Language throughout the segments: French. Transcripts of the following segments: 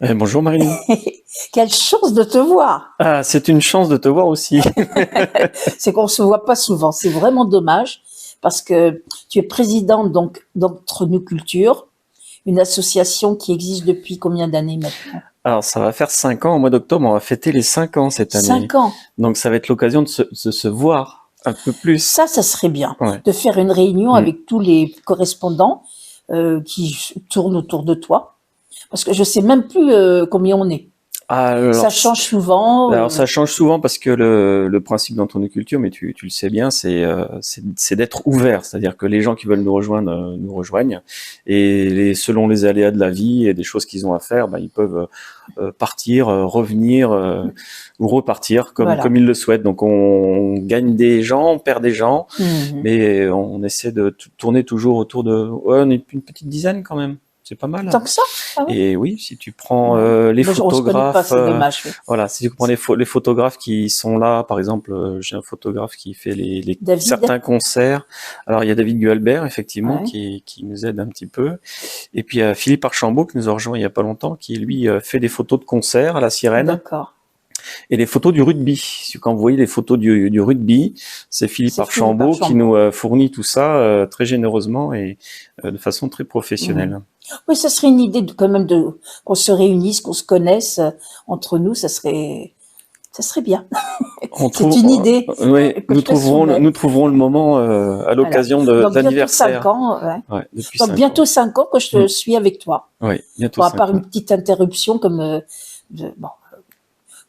Bonjour Marilyn. Quelle chance de te voir! Ah, c'est une chance de te voir aussi. C'est qu'on se voit pas souvent. C'est vraiment dommage parce que tu es présidente donc d'Entre nous Culture, une association qui existe depuis combien d'années maintenant? Alors, ça va faire 5 ans, au mois d'octobre, on va fêter les 5 ans cette année. 5 ans. Donc, ça va être l'occasion de se voir un peu plus. Ça serait bien Ouais. de faire une réunion Mm. avec tous les correspondants qui tournent autour de toi. Parce que je sais même plus combien on est. Alors, Ça change souvent. alors, ça change souvent parce que le principe d'Anthronoculture, mais tu le sais bien, c'est d'être ouvert. C'est-à-dire que les gens qui veulent nous rejoindre nous rejoignent. Et selon les aléas de la vie et des choses qu'ils ont à faire, ils peuvent partir, revenir ou repartir Voilà. comme ils le souhaitent. Donc on gagne des gens, on perd des gens, mais on essaie de tourner toujours autour de... Ouais, on est une petite dizaine quand même. C'est pas mal. Tant que ça? Ah ouais. Et oui, si tu prends les On se connaît pas, photographes, c'est dommage. Oui. voilà, si tu prends les photographes qui sont là, par exemple, j'ai un photographe qui fait certains concerts. Alors il y a David Gualbert, effectivement, Ouais. qui nous aide un petit peu. Et puis il y a Philippe Archambault qui nous a rejoint il y a pas longtemps, qui lui fait des photos de concerts à la Sirène. D'accord. Et les photos du rugby. Quand vous voyez les photos du rugby, c'est Philippe Archambault qui nous fournit tout ça très généreusement et de façon très professionnelle. Oui, ça serait une idée quand même qu'on se réunisse, qu'on se connaisse entre nous, ça serait bien. C'est une idée. Oui, nous trouverons le moment à l'occasion d'anniversaire. Bientôt 5 ans. Ouais. Ouais, depuis Donc 5 bientôt ans. 5 ans que je suis avec toi. Oui, bientôt Bon, à 5 part ans. une petite interruption comme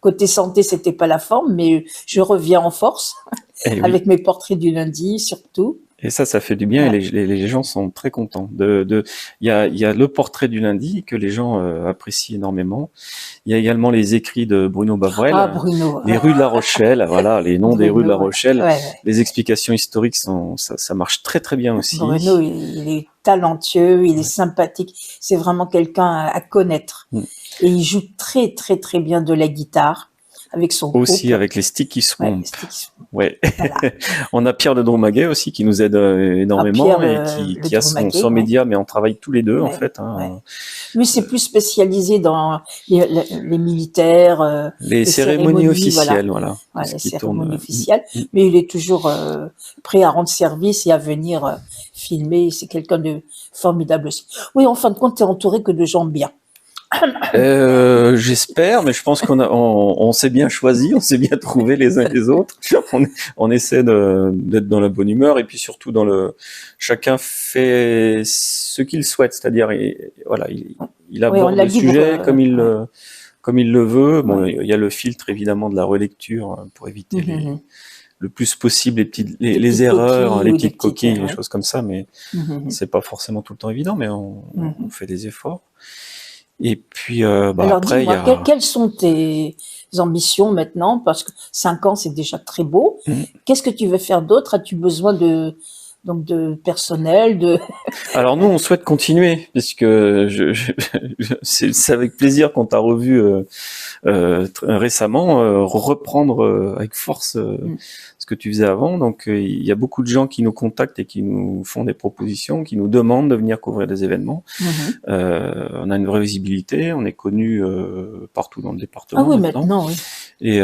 côté santé, c'était pas la forme, mais je reviens en force avec mes portraits du lundi surtout. Et ça fait du bien. Ouais. Et les gens sont très contents. Il y a le portrait du lundi que les gens apprécient énormément. Il y a également les écrits de Bruno Bavrel, les rues de La Rochelle, voilà, les noms des rues de La Rochelle. Ouais. Les explications historiques ça marche très très bien aussi. Bruno, il est talentueux, il est sympathique. C'est vraiment quelqu'un à connaître. Et il joue très très très bien de la guitare avec son groupe. Aussi avec les Sticky Swamp. Ouais. Voilà. On a Pierre de Dromaguet aussi qui nous aide énormément qui a son média, mais on travaille tous les deux en fait. Lui, c'est plus spécialisé dans les militaires, les cérémonies officielles, voilà. Les cérémonies officielles. Mais il est toujours prêt à rendre service et à venir filmer. C'est quelqu'un de formidable aussi. Oui, en fin de compte, t'es entouré que de gens bien. J'espère, mais je pense on s'est bien choisi, on s'est bien trouvé les uns les autres. On essaie d'être dans la bonne humeur et puis surtout chacun fait ce qu'il souhaite, c'est-à-dire voilà, il aborde le sujet comme il le veut. Bon, il y a le filtre évidemment de la relecture pour éviter le plus possible les erreurs, les petites coquilles, les choses comme ça, mais c'est pas forcément tout le temps évident, mais on fait des efforts. Et puis alors, après, quelles sont tes ambitions maintenant? Parce que 5 ans, c'est déjà très beau. Qu'est-ce que tu veux faire d'autre? As-tu besoin de personnel, Alors nous, on souhaite continuer, puisque c'est avec plaisir qu'on t'a revu récemment, reprendre avec force ce que tu faisais avant. Donc il y a beaucoup de gens qui nous contactent et qui nous font des propositions, qui nous demandent de venir couvrir des événements. On a une vraie visibilité, on est connu partout dans le département. Ah oui, maintenant oui. Et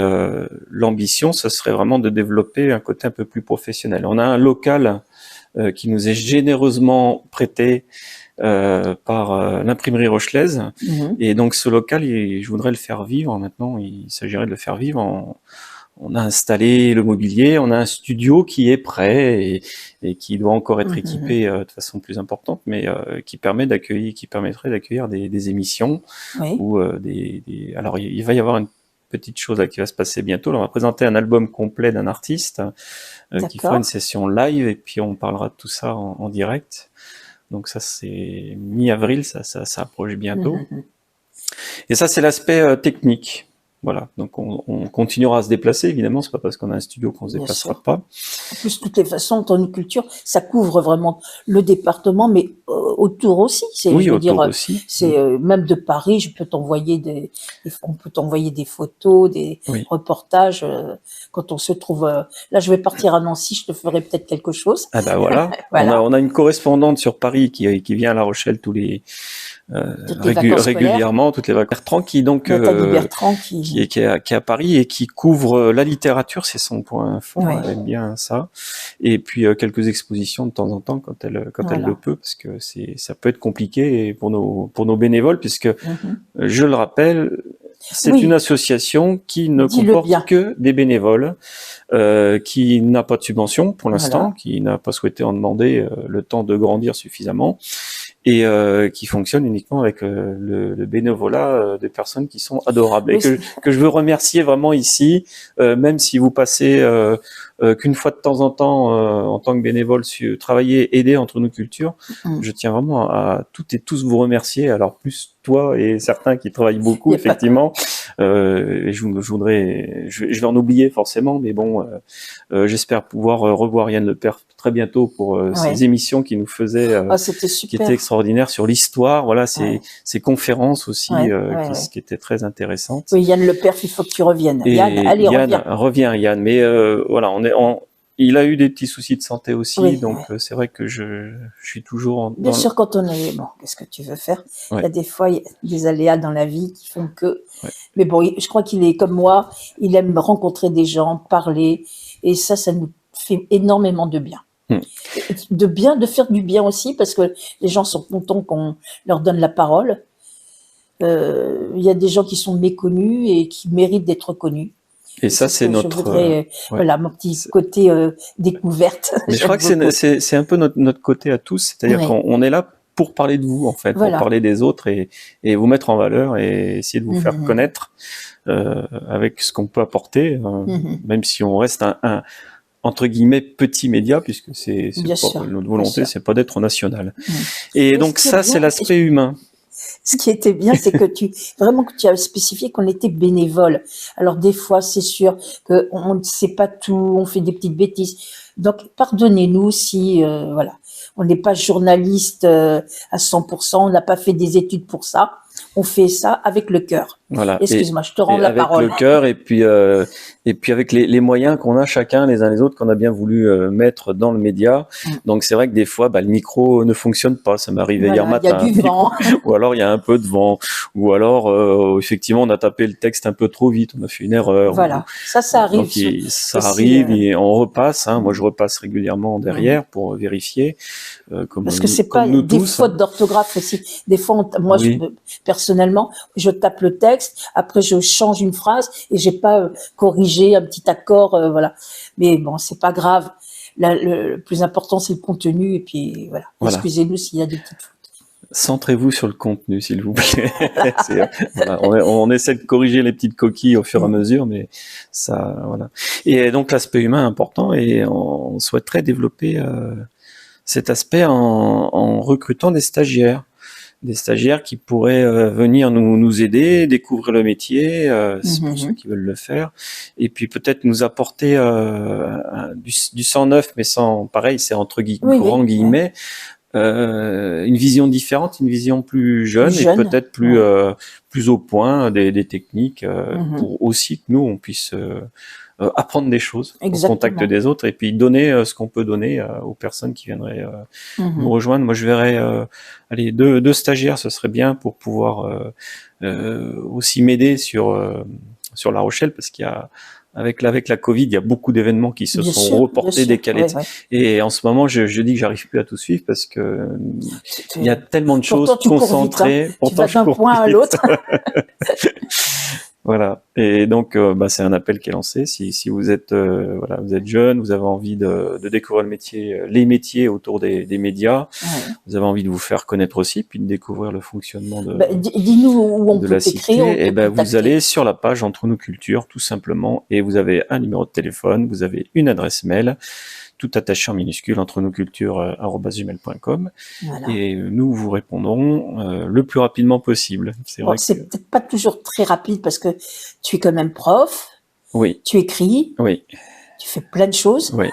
l'ambition, ce serait vraiment de développer un côté un peu plus professionnel. On a un local qui nous est généreusement prêté par l'imprimerie Rochelaise. Et donc ce local, je voudrais le faire vivre maintenant. Il s'agirait de le faire vivre. On a installé le mobilier, on a un studio qui est prêt et qui doit encore être équipé de façon plus importante, mais qui permettrait d'accueillir des émissions ou alors il va y avoir une petite chose là qui va se passer bientôt. Là, on va présenter un album complet d'un artiste qui fera une session live et puis on parlera de tout ça en direct. Donc ça c'est mi-avril, ça approche bientôt. Et ça c'est l'aspect technique. Voilà, donc on continuera à se déplacer, évidemment, c'est pas parce qu'on a un studio qu'on se bien déplacera sûr. pas. En plus, de toutes les façons, Anthony Culture, ça couvre vraiment le département, mais autour aussi. C'est, Oui, je veux dire, autour aussi. c'est même de Paris, on peut t'envoyer des photos, des Oui. reportages. Quand on se trouve, là, je vais partir à Nancy, je te ferai peut-être quelque chose. Ah bah voilà, Voilà, on a une correspondante sur Paris qui vient à La Rochelle tous les toutes les vacances scolaires. régulièrement, toutes les vacances. Bertrand qui donc Nathalie Bertrand qui est à Paris et qui couvre la littérature, c'est son point fort, ouais, elle aime bien ça. Et puis quelques expositions de temps en temps quand elle le voilà. peut, parce que ça peut être compliqué pour nos bénévoles, puisque Mhm. je le rappelle, c'est Oui, une association qui ne dis-le comporte bien. que des bénévoles, qui n'a pas de subvention pour l'instant, Voilà. qui n'a pas souhaité en demander le temps de grandir suffisamment, et qui fonctionne uniquement avec le bénévolat des personnes qui sont adorables, et Oui, que je veux remercier vraiment ici, même si vous passez qu'une fois de temps en tant que bénévole, travailler, aider entre nos cultures, je tiens vraiment à toutes et tous vous remercier, alors plus toi et certains qui travaillent il beaucoup, y a pas. effectivement, et je vais en oublier forcément, mais bon, j'espère pouvoir revoir Yann Lepers très bientôt pour Ouais. ces émissions qui nous faisaient, Ah, c'était qui étaient super. extraordinaires sur l'histoire, voilà, Ouais, ces conférences aussi ouais, ouais, ouais. qui étaient très intéressantes. Oui, Yann Lepers, il faut que tu reviennes. Yann, Et allez, Yann, reviens. reviens Yann, mais voilà, il a eu des petits soucis de santé aussi, Oui, oui. donc c'est vrai que je suis toujours Bien sûr, quand on est, bon, qu'est-ce que tu veux faire? Il y a ouais, des fois, il y a des aléas dans la vie qui font que, ouais. mais bon, je crois qu'il est comme moi, il aime rencontrer des gens, parler, et ça nous fait énormément de bien. Hmm. De bien, de faire du bien aussi, parce que les gens sont contents qu'on leur donne la parole. Il y a des gens qui sont méconnus et qui méritent d'être connus. Et Et ça, c'est ce c'est que je notre, voudrais, ouais. voilà, mon petit côté découverte. Mais je crois J'aime que beaucoup. c'est un peu notre côté à tous, c'est-à-dire Oui, qu'on est là pour parler de vous, en fait, pour voilà. parler des autres et vous mettre en valeur et essayer de vous faire Mhm, connaître avec ce qu'on peut apporter, mhm. même si on reste un entre guillemets petit média, puisque c'est Bien pas sûr, notre bien volonté, sûr. c'est pas d'être national. Mhm. Et Mais ce donc qui est ça, c'est bien, l'aspect humain. ce qui était bien, c'est que tu as spécifié qu'on était bénévole. Alors des fois, c'est sûr qu'on ne sait pas tout, on fait des petites bêtises. Donc pardonnez-nous si, voilà, on n'est pas journaliste à 100%, on n'a pas fait des études pour ça. On fait ça avec le cœur. Voilà, Excuse-moi, je te rends et la avec le parole. cœur, et puis avec les moyens qu'on a chacun les uns les autres, qu'on a bien voulu mettre dans le média. Mm. Donc c'est vrai que des fois, le micro ne fonctionne pas. Ça m'est arrivé hier Voilà, il y a matin, du vent. ou alors il y a un peu de vent, ou alors effectivement on a tapé le texte un peu trop vite, on a fait une erreur. Voilà, ça arrive Donc ça aussi. arrive et on repasse. Hein. Moi je repasse régulièrement Mhm. derrière pour vérifier, Parce que c'est pas comme nous des tous. Hein. fautes d'orthographe aussi. Des fois, Oui. personnellement, je tape le texte, après je change une phrase et j'ai pas corrigé un petit accord, voilà. Mais bon, c'est pas grave. Là, le plus important, c'est le contenu et puis voilà. Voilà. Excusez-nous s'il y a des petites fautes. Centrez-vous sur le contenu, s'il vous plaît. Voilà, on essaie de corriger les petites coquilles au fur et à mesure, mais ça, voilà. Et donc l'aspect humain est important, et on souhaiterait développer cet aspect en recrutant des stagiaires qui pourraient venir nous aider, découvrir le métier, c'est pour ceux qui veulent le faire, et puis peut-être nous apporter du sang neuf, mais sans, pareil, c'est entre grands guillemets, une vision différente, une vision plus jeune, et peut-être plus au point des techniques, pour aussi que nous on puisse apprendre des choses au contact des autres, et puis donner ce qu'on peut donner aux personnes qui viendraient nous rejoindre. Moi je verrais allez, deux stagiaires, ce serait bien pour pouvoir aussi m'aider sur La Rochelle, parce qu'il y a avec la Covid, il y a beaucoup d'événements qui se sont reportés, décalés. Ouais. Et en ce moment, je dis que j'arrive plus à tout suivre, parce que il y a tellement de choses concentrées. Pourtant, tu vas d'un point à l'autre. Voilà. Et donc, c'est un appel qui est lancé. Si vous êtes, vous êtes jeune, vous avez envie de découvrir le métier, les métiers autour des médias, vous avez envie de vous faire connaître aussi, puis de découvrir le fonctionnement dis-nous où on peut t'écrire. Et vous allez sur la page Entre nous cultures, tout simplement, et vous avez un numéro de téléphone, vous avez une adresse mail tout attaché en minuscule, entrenoscultures@gmail.com. Voilà. Et nous vous répondrons le plus rapidement possible. C'est Bon, vrai c'est que... peut-être pas toujours très rapide parce que tu es quand même prof, Oui, tu écris, oui, tu fais plein de choses. oui.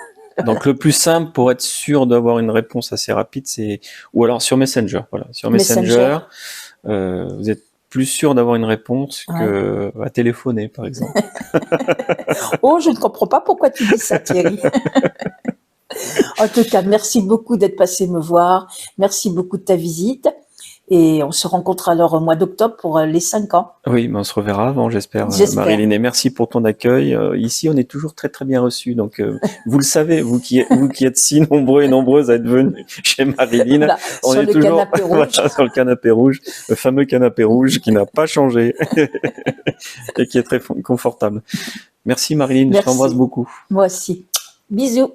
Donc le plus simple pour être sûr d'avoir une réponse assez rapide, c'est ou alors sur Messenger. Voilà, sur Messenger, vous êtes plus sûr d'avoir une réponse que à téléphoner, par exemple. Oh, je ne comprends pas pourquoi tu dis ça, Thierry. En tout cas, merci beaucoup d'être passé me voir. Merci beaucoup de ta visite. Et on se rencontre alors au mois d'octobre pour les 5 ans. Oui, mais on se reverra avant, j'espère, J'espère. Marilyn. Et merci pour ton accueil. Ici, on est toujours très très bien reçus. Donc, vous le savez, vous qui êtes si nombreux et nombreuses à être venus chez Marilyn, Voilà, on sur est le toujours canapé rouge. voilà, sur le canapé rouge, le fameux canapé rouge qui n'a pas changé et qui est très confortable. Merci Marilyn, je Merci. t'embrasse beaucoup. Moi aussi. Bisous.